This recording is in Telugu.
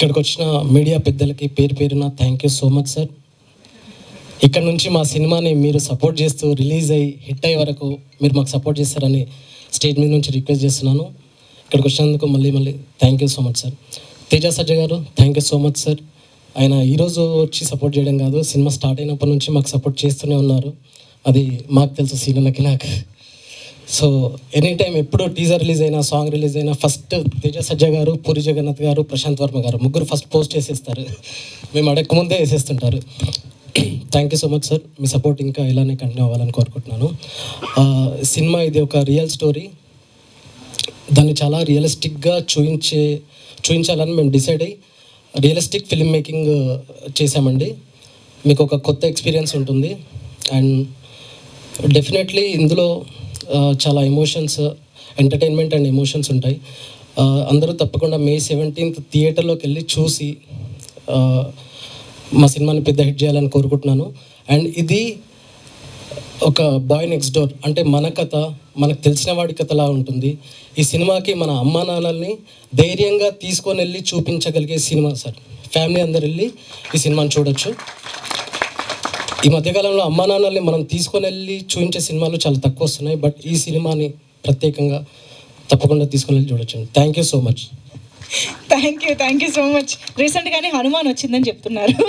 ఇక్కడికి వచ్చిన మీడియా పెద్దలకి పేరు పేరున thank you so much sir. ఇక్కడ నుంచి మా సినిమాని మీరు సపోర్ట్ చేస్తూ రిలీజ్ అయ్యి హిట్ అయ్యే వరకు మీరు మాకు సపోర్ట్ చేస్తారని స్టేజ్ మీద నుంచి రిక్వెస్ట్ చేస్తున్నాను. ఇక్కడికి వచ్చినందుకు మళ్ళీ thank you so much sir. Teja సజ్జ గారు thank you so much sir. ఆయన ఈరోజు వచ్చి సపోర్ట్ చేయడం కాదు, సినిమా స్టార్ట్ అయినప్పటి నుంచి మాకు సపోర్ట్ చేస్తూనే ఉన్నారు. అది మాకు తెలుసు, సీనియర్లకి నాకు. సో ఎనీ టైం ఎప్పుడు టీజర్ రిలీజ్ అయినా, సాంగ్ రిలీజ్ అయినా ఫస్ట్ తేజ సజ్జ గారు, పూరి జగన్నాథ్ గారు, ప్రశాంత్ వర్మ గారు ముగ్గురు ఫస్ట్ పోస్ట్ చేసేస్తారు. మేము అడగక ముందే వేసేస్తుంటారు. Thank you so much sir. మీ సపోర్ట్ ఇంకా ఇలానే కంటిన్యూ అవ్వాలని కోరుకుంటున్నాను. సినిమా ఇది ఒక రియల్ స్టోరీ. దాన్ని చాలా రియలిస్టిక్గా చూపించాలని మేము డిసైడ్ అయ్యి రియలిస్టిక్ ఫిల్మ్ మేకింగ్ చేశామండి. మీకు ఒక కొత్త ఎక్స్పీరియన్స్ ఉంటుంది. అండ్ డెఫినెట్లీ ఇందులో చాలా ఎమోషన్స్, ఎంటర్టైన్మెంట్ అండ్ ఎమోషన్స్ ఉంటాయి. అందరూ తప్పకుండా May 17th థియేటర్లోకి వెళ్ళి చూసి మా సినిమాని పెద్ద హిట్ చేయాలని కోరుకుంటున్నాను. అండ్ ఇది ఒక బాయ్ నెక్స్ట్ డోర్, అంటే మన కథ, మనకు తెలిసిన వాడి కథలా ఉంటుంది. ఈ సినిమాకి మన అమ్మా నాన్నల్ని ధైర్యంగా తీసుకొని వెళ్ళి చూపించగలిగే సినిమా సార్. ఫ్యామిలీ అందరు వెళ్ళి ఈ సినిమాని చూడొచ్చు. ఈ మధ్యకాలంలో అమ్మా నాన్నల్ని మనం తీసుకొని వెళ్ళి చూపించే సినిమాలు చాలా తక్కువ వస్తున్నాయి. బట్ ఈ సినిమాని ప్రత్యేకంగా తప్పకుండా తీసుకొని వెళ్ళి చూడొచ్చు. Thank you so much. Thank you so much. రీసెంట్గానే హనుమాన్ వచ్చిందని చెప్తున్నారు.